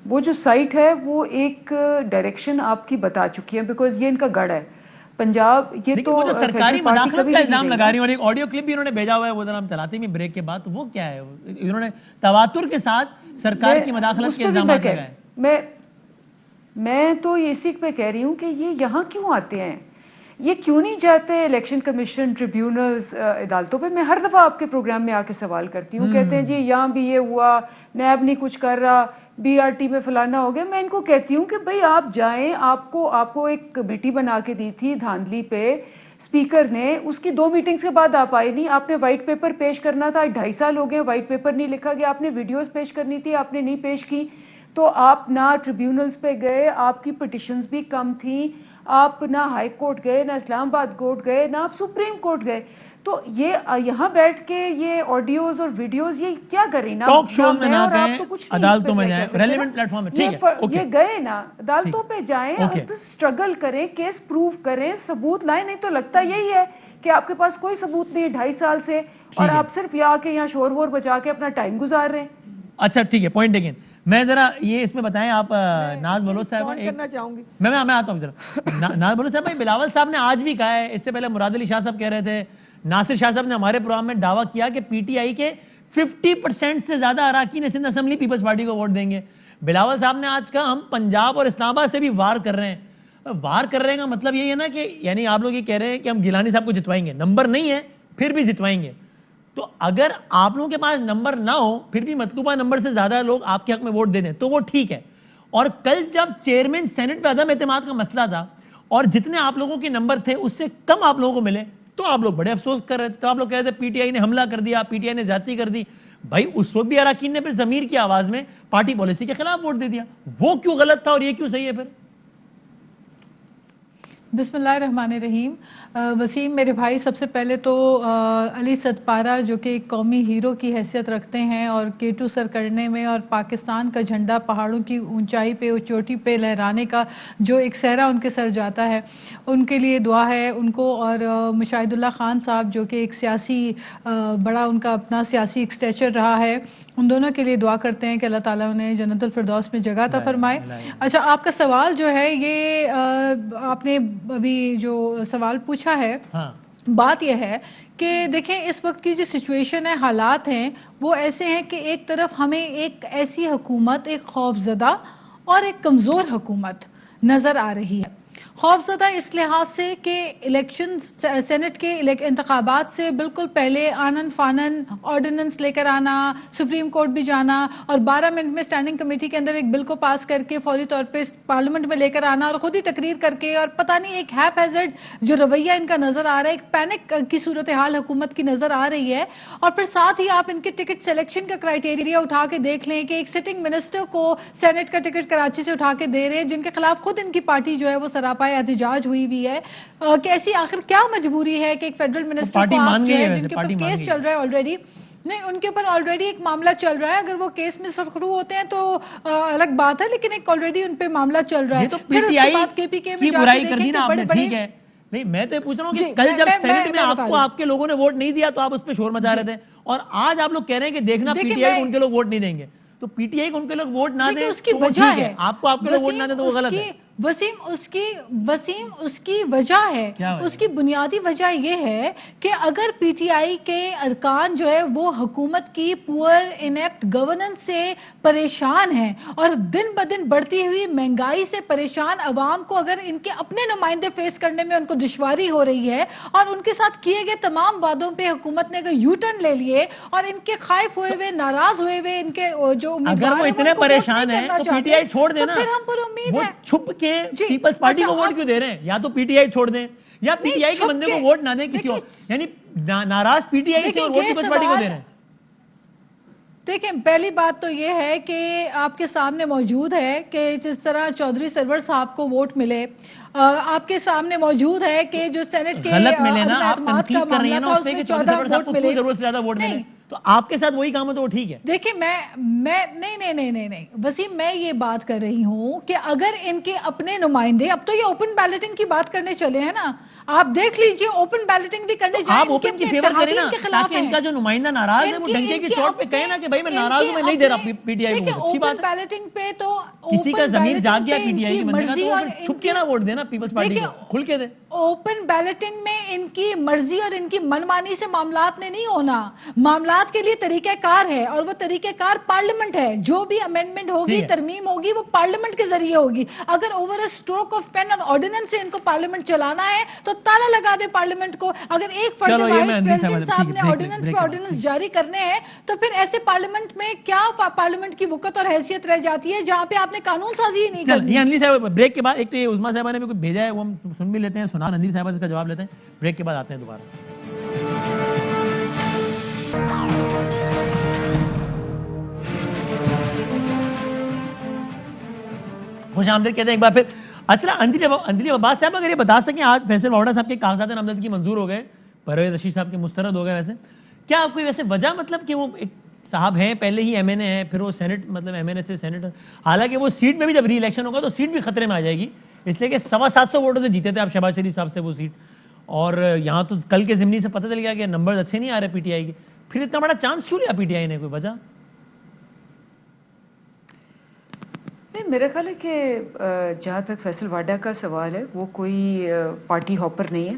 وہ جو سائٹ ہے وہ ایک ڈائریکشن آپ کی بتا چکی ہے، بیکاز یہ ان کا گڑھ ہے پنجاب. یہ تو جو سرکاری مداخلت کا الزام لگا رہی ہیں، اور ایک آڈیو کلپ بھی انہوں نے بھیجا ہوا ہے، وہ ذرا ہم چلاتے ہیں بریک کے بعد. وہ کیا ہے؟ انہوں نے تواتر کے ساتھ سرکار کی مداخلت کے الزامات لگائے. میں تو اسی پہ کہہ رہی ہوں کہ یہ یہاں کیوں آتے ہیں، یہ کیوں نہیں جاتے الیکشن کمیشن ٹریبیونلز عدالتوں پہ. میں ہر دفعہ آپ کے پروگرام میں آ کے سوال کرتی ہوں، کہتے ہیں جی یہاں بھی یہ ہوا، نیب نہیں کچھ کر رہا، BRT میں فلانا ہو گیا. میں ان کو کہتی ہوں کہ بھئی آپ جائیں، آپ کو ایک کمیٹی بنا کے دی تھی دھاندلی پہ اسپیکر نے، اس کی 2 میٹنگز کے بعد آپ آئے نہیں. آپ نے وائٹ پیپر پیش کرنا تھا، 2.5 سال ہو گئے وائٹ پیپر نہیں لکھا گیا. آپ نے ویڈیوز پیش کرنی تھی، آپ نے نہیں پیش کی. تو آپ نہ ٹریبیونلز پہ گئے، آپ کی پٹیشنز بھی کم تھیں، آپ نہ ہائی کورٹ گئے، نہ اسلام آباد کورٹ گئے، نہ آپ سپریم کورٹ گئے. تو یہ یہاں بیٹھ کے یہ آڈیوز اور ویڈیوز یہ کیا کریں نا، ٹاک شوز میں نہ کہیں، عدالتوں میں جائیں، ریلیونٹ پلیٹ فارم ہے. یہ گئے نا عدالتوں پہ جائیں، اسٹرگل کریں، کیس پروو کریں، ثبوت لائیں. نہیں تو لگتا یہی ہے کہ آپ کے پاس کوئی ثبوت نہیں ہے 2.5 سال سے، اور آپ صرف یہاں کے یہاں شور وور بچا کے اپنا ٹائم گزار رہے ہیں. اچھا ٹھیک ہے، پوائنٹ اگین. میں ذرا یہ اس میں بتائیں آپ ناز بلوچ صاحب کرنا چاہوں گی. میں آتا ہوں ذرا. ناز بلوچ صاحب بھائی، بلاول صاحب نے آج بھی کہا ہے، اس سے پہلے مراد علی شاہ صاحب کہہ رہے تھے، ناصر شاہ صاحب نے ہمارے پروگرام میں دعویٰ کیا کہ PTI کے 50% سے زیادہ اراکین سندھ اسمبلی پیپلز پارٹی کو ووٹ دیں گے. بلاول صاحب نے آج کہا ہم پنجاب اور اسلام آباد سے بھی وار کر رہے ہیں. وار کر رہے ہیں کا مطلب یہی ہے نا کہ یعنی آپ لوگ یہ کہہ رہے ہیں کہ ہم گیلانی صاحب کو جتوائیں گے، نمبر نہیں ہے پھر بھی جتوائیں گے. تو اگر آپ لوگوں کے پاس نمبر نہ ہو پھر بھی مطلوبہ نمبر سے زیادہ لوگ آپ کے حق میں ووٹ دے دیں تو وہ ٹھیک ہے. اور کل جب چیئرمین سینٹ پہ عدم اعتماد کا مسئلہ تھا اور جتنے آپ لوگوں کے نمبر تھے اس سے کم آپ لوگوں کو ملے تو آپ لوگ بڑے افسوس کر رہے تھے. تو آپ لوگ کہہ رہے تھے PTI نے حملہ کر دیا، PTI نے زیادتی کر دی. بھائی اس وقت بھی اراکین نے پھر ضمیر کی آواز میں پارٹی پالیسی کے خلاف ووٹ دے دیا. وہ کیوں غلط تھا اور یہ کیوں صحیح ہے پھر؟ بسم اللہ الرحمن الرحیم. وسیم میرے بھائی، سب سے پہلے تو علی ستپارہ جو کہ ایک قومی ہیرو کی حیثیت رکھتے ہیں اور K2 سر کرنے میں اور پاکستان کا جھنڈا پہاڑوں کی اونچائی پہ اور چوٹی پہ لہرانے کا جو ایک سہرا ان کے سر جاتا ہے، ان کے لیے دعا ہے ان کو. اور مشاہد اللہ خان صاحب جو کہ ایک سیاسی بڑا ان کا اپنا سیاسی اسٹیچر رہا ہے، ان دونوں کے لیے دعا کرتے ہیں کہ اللہ تعالیٰ انہیں جنت الفردوس میں جگہ عطا فرمائے. اچھا، آپ کا سوال جو ہے یہ آپ نے ابھی جو سوال پوچھا ہے بات یہ ہے کہ دیکھیں اس وقت کی جو سچویشن ہے، حالات ہیں وہ ایسے ہیں کہ ایک طرف ہمیں ایک ایسی حکومت، ایک خوفزدہ اور ایک کمزور حکومت نظر آ رہی ہے. خوفزدہ اس لحاظ سے کہ الیکشن سینٹ کے انتخابات سے بالکل پہلے آنن فانن آرڈیننس لے کر آنا، سپریم کورٹ بھی جانا اور 12 منٹ میں اسٹینڈنگ کمیٹی کے اندر ایک بل کو پاس کر کے فوری طور پہ پارلیمنٹ میں لے کر آنا اور خود ہی تقریر کر کے، اور پتہ نہیں ایک ہیپ ہیزرڈ جو رویہ ان کا نظر آ رہا ہے، ایک پینک کی صورتحال حکومت کی نظر آ رہی ہے. اور پھر ساتھ ہی آپ ان کے ٹکٹ سلیکشن کا کرائیٹیریا اٹھا کے دیکھ لیں کہ ایک سٹنگ منسٹر کو سینٹ کا ٹکٹ کراچی سے اٹھا کے دے رہے ہیں، جن کے خلاف خود ان کی پارٹی جو ہے وہ سراپا احتجاج ہوئی بھی ہے. کہ ایسی آخر کیا مجبوری ہے کہ ایک فیڈرل منسٹر کو آپ جو ہے جن کے اوپر کیس چل رہا ہے آلریڈی، نہیں ان کے اوپر آلریڈی ایک معاملہ چل رہا ہے، اگر وہ کیس میں سرخرو ہوتے ہیں تو الگ بات ہے، لیکن ایک آلریڈی ان پہ معاملہ چل رہا ہے. پھر اس کے بعد کے پی کے میں برائی کر دی نا آپ نے، ٹھیک ہے. نہیں میں تو یہ پوچھ رہا ہوں کہ کل جب سینٹ میں آپ کو آپ کے لوگوں نے ووٹ نہیں دیا تو آپ اس پہ شور مچا رہے تھے، اور آج آپ لوگ کہہ رہے ہیں کہ دیکھنا پی ٹی آئی کو ان کے لوگ ووٹ نہیں دیں گے. تو پی ٹی آئی کو ان کے لوگ ووٹ نہ دیں اس کی وجہ ہے، آپ کو آپ کے لوگ ووٹ نہ دیں تو وہ غلط ہے. وسیم اس کی وجہ ہے، اس کی بنیادی وجہ یہ ہے کہ اگر پی ٹی آئی کے ارکان جو ہے وہ حکومت کی پور انیپٹ گورننس سے پریشان ہیں اور دن بدن بڑھتی ہوئی مہنگائی سے پریشان عوام کو اگر ان کے اپنے نمائندے فیس کرنے میں ان کو دشواری ہو رہی ہے اور ان کے ساتھ کیے گئے تمام وعدوں پہ حکومت نے اگر یو ٹرن لے لیے اور ان کے خائف ہوئے ہوئے، ناراض ہوئے ہوئے ان کے جو امیدوار اگر وہ اتنے پریشان ہیں تو پی ٹی آئی چھوڑ دینا، پھر ہم پر امید وہ ہے چھپ کے پیپلز پارٹی کو ووٹ کیوں دے رہے ہیں؟ یا تو پی ٹی آئی چھوڑ دیں یا پی ٹی آئی کے بندے کو ووٹ نہ دیں کسی اور، یعنی ناراض پی ٹی آئی سے اور ووٹ پیپلز پارٹی کو دے رہے ہیں. دیکھیں پہلی بات تو یہ ہے کہ آپ کے سامنے موجود ہے کہ جس طرح چودھری سرور صاحب کو ووٹ ملے، آپ کے سامنے موجود ہے کہ جو سینٹ کے غلط ملے نا، آپ اعتماد کا تنقید کر رہی ہیں نا اس پہ کہ چودھری سرور صاحب کو ضرورت سے زیادہ ووٹ ملے، تو آپ کے ساتھ وہی کام ہے تو وہ ٹھیک ہے. دیکھیں میں نہیں وسیم، میں یہ بات کر رہی ہوں کہ اگر ان کے اپنے نمائندے، اب تو یہ اوپن بیلٹنگ کی بات کرنے چلے ہیں نا، آپ دیکھ لیجئے اوپن بیلٹنگ بھی کرنے جائیں، آپ اوپن کی فیور کریں نا تاکہ ان کا جو نمائندہ ناراض ہے وہ ڈنکے کی چوٹ پہ کہے نا کہ بھائی میں ناراض ہوں، میں نہیں دے رہا پی ٹی آئی کو. اچھی بات ہے، بیلٹنگ پہ تو کسی کا ضمیر جاگ گیا پی ٹی آئی کے بندے کا تو چھپ کے نہ ووٹ دینا پیپلز پارٹی کو، کھل کے دے. اوپن بیلٹنگ میں ان کی مرضی اور ان کی منمانی سے معاملات نے نہیں ہونا، معاملات کے لیے طریقہ کار ہے اور وہ طریقہ کار پارلیمنٹ ہے. جو بھی امینڈمنٹ ہوگی، ترمیم ہوگی، وہ پارلیمنٹ کے ذریعے ہوگی. اگر over a stroke of pen اور آرڈیننس سے ان کو پارلیمنٹ چلانا ہے تو تالا لگا دے پارلیمنٹ کو. اگر ایک فرد واحد پریزیڈنٹ صاحب نے آرڈیننس پہ آرڈیننس جاری کرنے ہیں تو پھر ایسے پارلیمنٹ میں کیا پارلیمنٹ کی وقت اور حیثیت رہ جاتی ہے جہاں پہ آپ نے قانون سازی ہی نہیں کرنی. یہ انلی صاحب بریک کے بعد ایک تو یہ عظمیٰ صاحبہ نے بھی کچھ بھیجا ہے وہ ہم سن بھی لیتے ہیں، سنا نندیر صاحبہ سے اس کا جواب لیتے ہیں، بریک کے بعد آتے ہیں دوبارہ. خوش آمدید کہتے ہیں ایک بار پھر. اچھا اندلی عباس صاحب اگر یہ بتا سکیں آج فیصل واؤڈا صاحب کے کاغذات نامزدگی منظور ہو گئے، پرویز رشید صاحب کے مسترد ہو گئے، ویسے کیا کوئی ویسے وجہ مطلب کہ وہ ایک صاحب ہیں پہلے ہی ایم این اے ہیں، پھر وہ سینٹ مطلب ایم این اے سے سینیٹر، حالانکہ وہ سیٹ میں بھی جب ری الیکشن ہوگا تو سیٹ بھی خطرے میں آ جائے گی، اس لیے کہ 750 ووٹوں سے جیتے تھے آپ شہباز شریف صاحب سے وہ سیٹ، اور یہاں تو کل کے ضمنی سے پتہ چل گیا کہ نمبر اچھے نہیں آ رہے پی ٹی آئی کے. پھر اتنا بڑا چانس کیوں لیا پی ٹی آئی نے؟ کوئی وجہ نہیں، میرا خیال ہے کہ جہاں تک فیصل واڈا کا سوال ہے وہ کوئی پارٹی ہاپر نہیں ہے،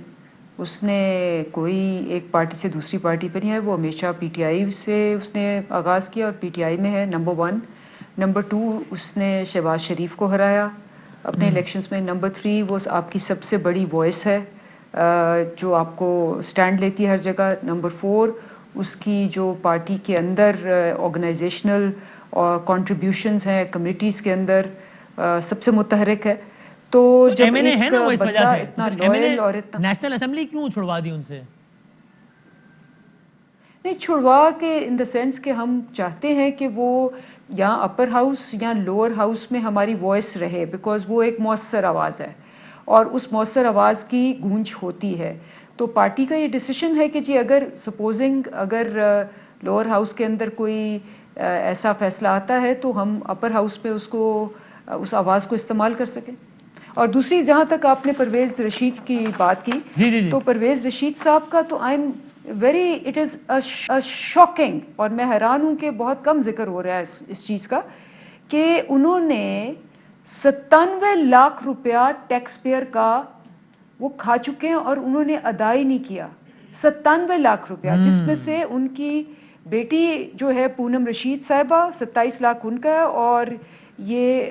اس نے کوئی ایک پارٹی سے دوسری پارٹی پہ نہیں ہے، وہ ہمیشہ پی ٹی آئی سے اس نے آغاز کیا اور پی ٹی آئی میں ہے نمبر 1. نمبر 2 اس نے شہباز شریف کو ہرایا اپنے الیکشنز میں. نمبر 3 وہ آپ کی سب سے بڑی وائس ہے جو آپ کو سٹینڈ لیتی ہے ہر جگہ. نمبر 4 اس کی جو پارٹی کے اندر آرگنائزیشنل اور کنٹریبیوشنز ہیں کمیونٹیز کے اندر سب سے متحرک ہے. تو جب ایک بندہ اتنا لوئل اور اتنا نیشنل اسمبلی کیوں چھڑوا دی ان سے؟ نہیں چھڑوا کے ان دا سینس کہ ہم چاہتے ہیں کہ وہ یا اپر ہاؤس یا لوور ہاؤس میں ہماری وائس رہے، بیکاز وہ ایک مؤثر آواز ہے اور اس مؤثر آواز کی گونج ہوتی ہے. تو پارٹی کا یہ ڈیسیشن ہے کہ جی اگر سپوزنگ اگر لوور ہاؤس کے اندر کوئی ایسا فیصلہ آتا ہے تو ہم اپر ہاؤس پہ اس آواز کو استعمال کر سکیں. اور دوسری جہاں تک آپ نے پرویز رشید کی بات کی تو پرویز رشید صاحب کا تو اٹ از شاکنگ، اور میں حیران ہوں کہ بہت کم ذکر ہو رہا ہے اس چیز کا کہ انہوں نے 97 لاکھ روپیہ ٹیکس پیئر کا وہ کھا چکے ہیں اور انہوں نے ادا ہی نہیں کیا 97 لاکھ روپیہ، جس میں سے ان کی بیٹی جو ہے پونم رشید صاحبہ 27 لاکھ ان کا ہے، اور یہ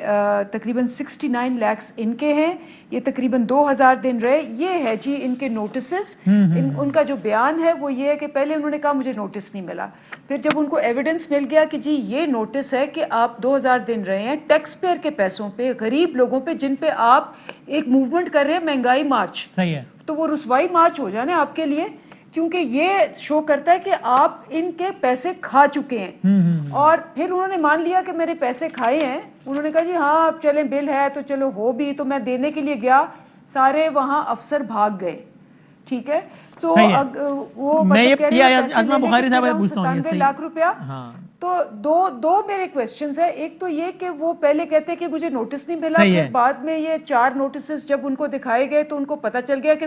تقریباً 69 لاکھ ان کے ہیں، یہ تقریباً 2000 دن رہے. یہ ہے جی ان کے نوٹسز. ان کا جو بیان ہے وہ یہ ہے کہ پہلے انہوں نے کہا مجھے نوٹس نہیں ملا، پھر جب ان کو ایویڈنس مل گیا کہ جی یہ نوٹس ہے کہ آپ 2000 دن رہے ہیں ٹیکس پیئر کے پیسوں پہ، غریب لوگوں پہ، جن پہ آپ ایک موومنٹ کر رہے ہیں مہنگائی مارچ، صحیح ہے، تو وہ رسوائی مارچ ہو جانا آپ کے لیے، کیونکہ یہ شو کرتا ہے کہ آپ ان کے پیسے کھا چکے ہیں. اور پھر انہوں نے مان لیا کہ میرے پیسے کھائے ہیں. انہوں نے کہا جی ہاں اب چلیں بل ہے تو چلو ہو بھی، تو میں دینے کے لیے گیا، سارے وہاں افسر بھاگ گئے. ٹھیک ہے، تو وہ میں یہ عظما بخاری صاحب پوچھتا ہوں 97 لاکھ روپیہ. تو دو میرے کوسچنز ہیں. ایک تو یہ کہ وہ پہلے کہتے کہ مجھے نوٹس نہیں ملا، پھر بعد میں یہ 4 نوٹسز جب ان کو دکھائے گئے تو ان کو پتہ چل گیا کہ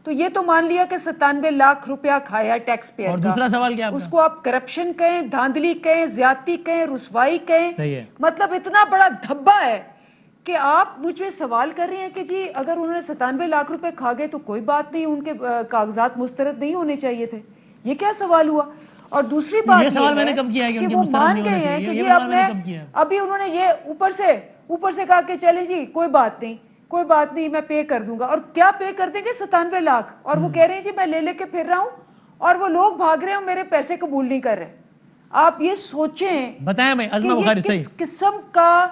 تو یہ تو مان لیا کہ 97 لاکھ روپیہ کھایا ٹیکس پیئر کا. اور دوسرا سوال کیا؟ اس کو آپ کرپشن کہیں، دھاندلی کہیں، زیادتی کہیں، رسوائی کہیں، مطلب اتنا بڑا دھبا ہے کہ آپ مجھ پہ سوال کر رہے ہیں کہ جی اگر انہوں نے 97 لاکھ روپے کھا گئے تو کوئی بات نہیں، ان کے کاغذات مسترد نہیں ہونے چاہیے تھے. یہ کیا سوال ہوا؟ اور دوسری بات یہ ہے کہ وہ مان گئے ہیں کہ جی اب میں ابھی انہوں نے یہ اوپر سے کہا کہ چلیں جی کوئی بات نہیں میں پے کر دوں گا. اور کیا پے کر دیں گے؟ 97 لاکھ. اور وہ کہہ رہے ہیں جی میں لے کے پھر رہا ہوں اور وہ لوگ بھاگ رہے ہیں میرے پیسے قبول نہیں کر رہے. آپ یہ سوچیں بتائیں میں یہ کس قسم کا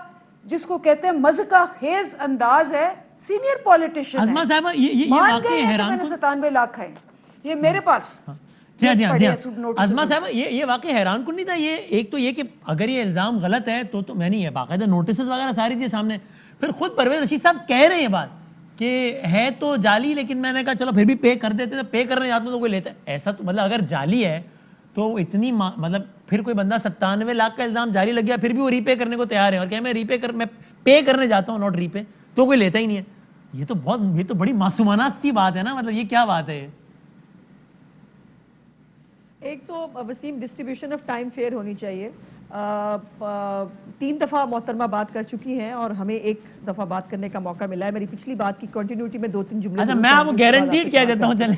جس کو کہتے ہیں مزقہ خیز انداز ہے. سینئر پولیٹیشین عظما صاحبہ یہ واقعی حیران کن 97 لاکھ کھائے یہ میرے پاس. جی عظما صاحبہ یہ واقعی حیران کن نہیں تھا. یہ ایک تو یہ کہ اگر یہ الزام غلط ہے تو میں نہیں ہے، باقاعدہ نوٹسز وغیرہ ساری چیز سامنے. پھر خود پرویز رشید صاحب کہہ رہے ہیں بات کہ ہے تو جعلی، لیکن میں نے کہا چلو پھر بھی پے کر دیتے، پے کرنے جاتا ہوں تو کوئی لیتا ہے. ایسا تو مطلب اگر جعلی ہے تو اتنی مطلب پھر کوئی بندہ 97 لاکھ کا الزام جاری لگ گیا پھر بھی وہ ری پے کرنے کو تیار ہے اور کہ میں پے کرنے جاتا ہوں ناٹ ری پے، تو کوئی لیتا ہی نہیں ہے. یہ تو بڑی معصومانہ سی بات ہے نا. مطلب یہ کیا بات ہے؟ ایک تو Waseem distribution of time fair ہونی چاہیے. 3 دفعہ محترمہ بات کر چکی ہیں اور ہمیں 1 دفعہ بات کرنے کا موقع ملا ہے. میری پچھلی بات کی کنٹینیوٹی میں 2-3 جملے. اچھا میں آپ کو گارنٹیڈ کہہ دیتا ہوں چلیں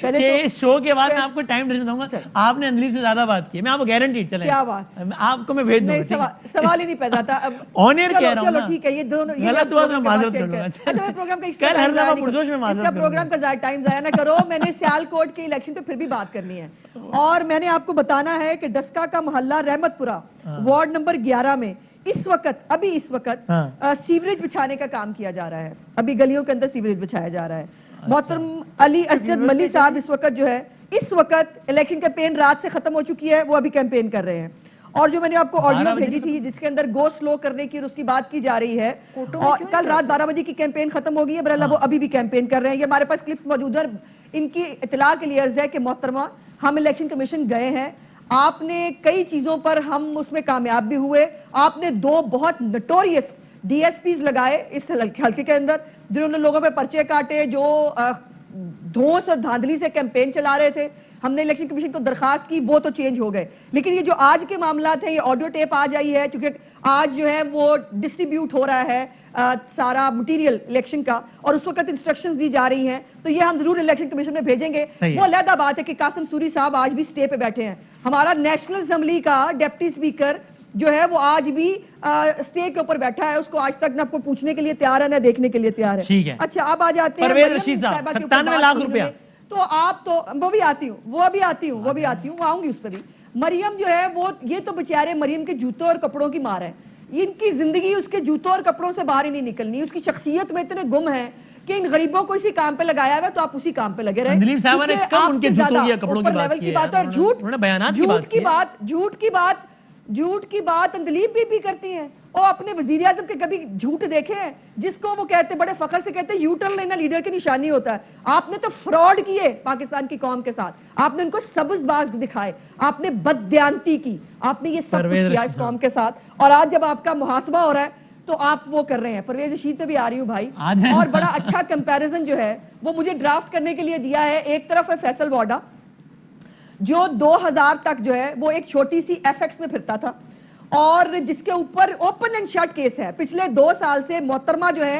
کہ اس شو کے بعد میں آپ کو ٹائم دینا دوں گا. آپ نے اندلیب سے زیادہ بات کی، میں آپ کو گارنٹیڈ چلیں کیا بات آپ کو میں بھیج دوں گا. سوال ہی نہیں پیدا تھا. آن ایئر کہہ رہا ہوں. چلو ٹھیک ہے، یہ دونوں غلط ہوا میں معذرت کر لوں گا. اچھا پروگرام کا کل ہر دفعہ پرجوش میں معذرت کروں گا. پروگرام کا ٹائم ضائع نہ کرو. میں نے سیالکوٹ کے الیکشن پہ پھر بھی بات کرنی ہے اور میں نے آپ کو بتانا ہے کہ ڈسکا کا محلہ رحمت پورہ وارڈ نمبر 11 میں اس وقت سیوریج بچھانے کا کام کیا جا رہا ہے. ابھی گلیوں کے اندر سیوریج بچھایا جا رہا ہے. محترم علی ارشد ملی صاحب اس وقت الیکشن کیمپین رات سے ختم ہو چکی ہے، وہ ابھی کیمپین کر رہے ہیں. اور جو میں نے آپ کو آڈیو بھیجی تھی جس کے اندر گو سلو کرنے کی اور اس کی بات کی جا رہی ہے، اور کل رات 12 بجے کی کیمپین ختم ہو گئی ہے، براللہ وہ ابھی بھی کیمپین کر رہے ہیں. یہ ہمارے پاس کلپس موجود ہیں. ان کی اطلاع کے لیے عرض ہے کہ محترمہ ہم الیکشن کمیشن گئے ہیں، آپ نے کئی چیزوں پر ہم اس میں کامیاب بھی ہوئے. آپ نے 2 بہت نٹوریس ڈی ایس پیز لگائے اس حلقے کے اندر جنہوں نے لوگوں پہ پرچے کاٹے، جو دھونس اور دھاندلی سے کیمپین چلا رہے تھے. ہم نے الیکشن کمیشن کو درخواست کی، وہ تو چینج ہو گئے. لیکن یہ جو آج کے معاملات ہیں، یہ آڈیو ٹیپ آج آئی ہے کیونکہ آج جو ہے وہ ڈسٹریبیوٹ ہو رہا ہے سارا مٹیریل الیکشن کا اور اس وقت انسٹرکشنز دی جا رہی ہیں، تو یہ ہم ضرور الیکشن کمیشن میں بھیجیں گے. وہ علیحدہ بات ہے کہ قاسم سوری صاحب آج بھی سٹے پہ بیٹھے ہیں. ہمارا نیشنل اسمبلی کا ڈپٹی اسپیکر جو ہے وہ آج بھی سٹے کے اوپر بیٹھا ہے. اس کو آج تک نہ کوئی پوچھنے کے لیے تیار ہے نہ دیکھنے کے لیے تیار ہے. اچھا اب آ جاتے ہیں پرویز رشید صاحب 97 لاکھ روپیہ. تو آپ تو وہ بھی آتی ہوں آؤں گی اس پہ بھی. مریم جو ہے وہ یہ تو بیچارے مریم کے جوتوں اور کپڑوں کی مار ہے. ان کی زندگی اس کے جوتوں اور کپڑوں سے باہر ہی نہیں نکلنی. اس کی شخصیت میں اتنے گم ہیں کہ ان غریبوں کو اسی کام پہ لگایا ہوا ہے تو آپ اسی کام پہ لگے رہے. اندلیب صاحبہ نے کم ان کے جوتوں یا کپڑوں کی بات کی ہے اور جھوٹ کی بات اندلیب بھی کرتی ہیں. اور اپنے وزیر اعظم کے کبھی جھوٹ دیکھے ہیں جس کو وہ کہتے بڑے فخر سے کہتے ہیں یو ٹرن لینا لیڈر کی نشانی ہوتا ہے. آپ نے تو فراڈ کیے پاکستان کی قوم کے ساتھ. آپ نے ان کو سبز باز دکھائے، آپ نے بددیانتی کی، آپ نے یہ سب کچھ کیا اس قوم کے ساتھ. اور آج جب آپ کا محاسبہ ہو رہا ہے تو آپ وہ کر رہے ہیں. پرویز رشید پہ بھی آ رہی ہوں بھائی. اور بڑا اچھا کمپیریزن جو ہے وہ مجھے ڈرافٹ کرنے کے لیے دیا ہے. ایک طرف ہے فیصل واڈا جو 2000 تک جو ہے وہ ایک چھوٹی سی ایف ایکس میں پھرتا تھا اور جس کے اوپر اوپن اینڈ شٹ کیس ہے. پچھلے 2 سال سے محترمہ جو ہے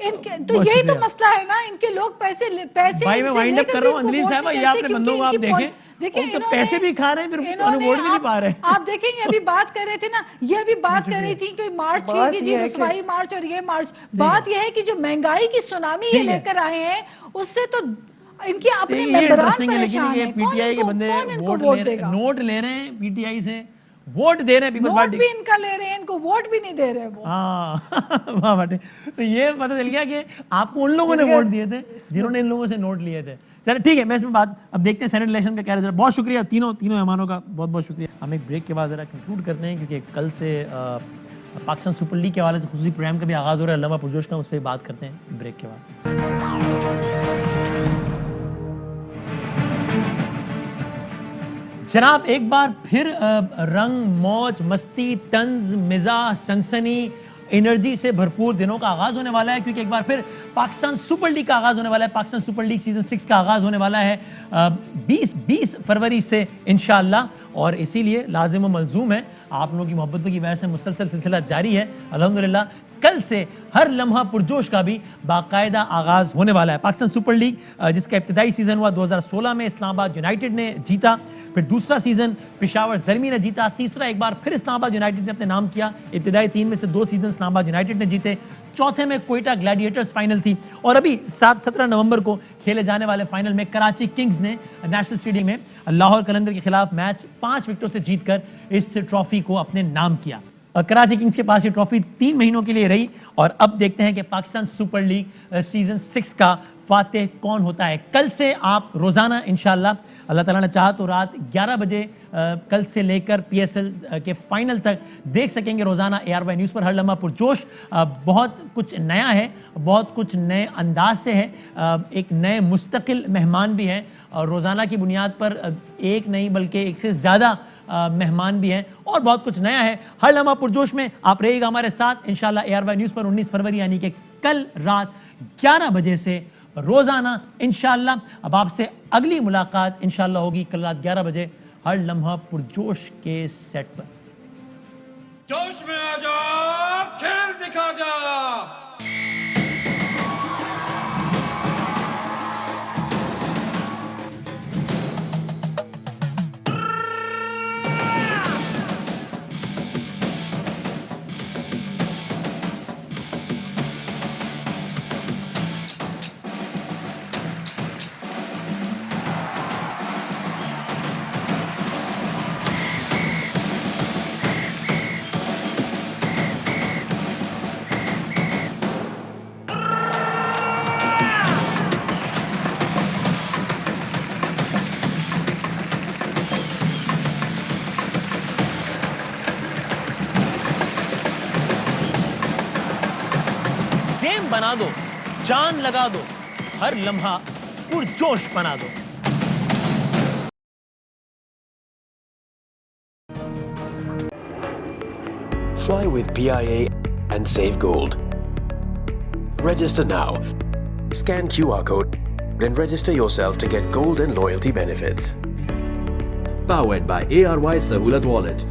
ان کے تو یہی تو مسئلہ ہے نا, ان کے لوگ پیسے بھائی میں وائنڈ اپ کر رہا ہوں اندلیب صاحبہ, یہ آپ نے بندوں کو آپ دیکھیں پیسے بھی کھا رہے ہیں پھر ووٹ بھی نہیں پا رہے. آپ دیکھیں یہ ابھی بات کر رہے تھے نا, یہ ابھی بات کر رہی تھی کہ مارچ ٹھیک ہے جی, رسوائی مارچ اور یہ مارچ, بات یہ ہے کہ جو مہنگائی کی سونامی یہ لے کر آئے ہیں اس سے تو ان کے اپنے ممبران پریشان ہیں. پی ٹی آئی کے بندے نوٹ لے رہے ہیں پی ٹی آئی سے, ووٹ دے رہے ہیں پیپلز پارٹی, نوٹ بھی ان کا لے رہے ہیں, ان کو ووٹ بھی نہیں دے رہے وہ. ہاں واہ, تو یہ پتہ چل گیا کہ آپ کو ان لوگوں نے ووٹ دیے تھے جنہوں نے ان لوگوں سے نوٹ لیے تھے. چلے ٹھیک ہے, میں اس میں بات اب دیکھتے ہیں سینٹ الیکشن کا کیا رہا. بہت شکریہ تینوں مہمانوں کا, بہت بہت شکریہ. ہم ایک بریک کے بعد ذرا کنکلوڈ کرتے ہیں کیونکہ کل سے پاکستان سپر لیگ کے حوالے سے خصوصی پروگرام کا بھی آغاز ہو رہا ہے علامہ پرجوش کا, اس پہ بات کرتے ہیں بریک کے بعد. جناب ایک بار پھر رنگ موج مستی طنز مزاح سنسنی انرجی سے بھرپور دنوں کا آغاز ہونے والا ہے, کیونکہ ایک بار پھر پاکستان سپر لیگ کا آغاز ہونے والا ہے. پاکستان سپر لیگ سیزن 6 کا آغاز ہونے والا ہے 20 فروری سے انشاءاللہ, اور اسی لیے لازم و ملزوم ہے, آپ لوگوں کی محبتوں کی وجہ سے مسلسل سلسلہ جاری ہے الحمدللہ. کل سے ہر لمحہ پرجوش کا بھی باقاعدہ آغاز ہونے والا ہے. پاکستان سپر لیگ جس کا ابتدائی سیزن ہوا 2016 میں اسلام آباد یونائٹڈ نے جیتا, پھر دوسرا سیزن پشاور زلمی نے جیتا, تیسرا ایک بار پھر اسلام آباد یونائٹڈ نے اپنے نام کیا. ابتدائی 3 میں سے 2 سیزن اسلام آباد یونائٹڈ نے جیتے, چوتھے میں کوئٹہ گلیڈیٹرز فائنل تھی, اور ابھی 17 نومبر کو کھیلے جانے والے فائنل میں کراچی کنگز نے نیشنل اسٹیڈیم میں لاہور قلندر کے خلاف میچ 5 وکٹوں سے جیت کر اس ٹرافی کو اپنے نام کیا. کراچی کنگز کے پاس یہ ٹرافی 3 مہینوں کے لیے رہی, اور اب دیکھتے ہیں کہ پاکستان سپر لیگ سیزن 6 کا فاتح کون ہوتا ہے. کل سے آپ روزانہ انشاءاللہ اللہ تعالیٰ نے چاہا تو رات 11 بجے کل سے لے کر پی ایس ایل کے فائنل تک دیکھ سکیں گے روزانہ ARY نیوز پر ہر لمحہ پرجوش. بہت کچھ نیا ہے, بہت کچھ نئے انداز سے ہے, ایک نئے مستقل مہمان بھی ہیں, اور روزانہ کی بنیاد پر ایک نہیں بلکہ ایک سے زیادہ مہمان بھی ہیں, اور بہت کچھ نیا ہے. ہر لمحہ پرجوش میں آپ رہیے گا ہمارے ساتھ انشاءاللہ ARY نیوز پر 19 فروری یعنی کہ کل رات 11 بجے سے روزانہ انشاءاللہ. اب آپ سے اگلی ملاقات انشاءاللہ ہوگی کل رات 11 بجے ہر لمحہ پرجوش کے سیٹ پر. جوش میں آ جا, کھیل دکھا جا. بنا دو, جان لگا دو, ہر لمحہ پرجوش بنا دو. Fly with PIA and save gold. Register now. Scan QR code and register yourself to get gold and loyalty benefits. Powered by ARY Sahulat Wallet.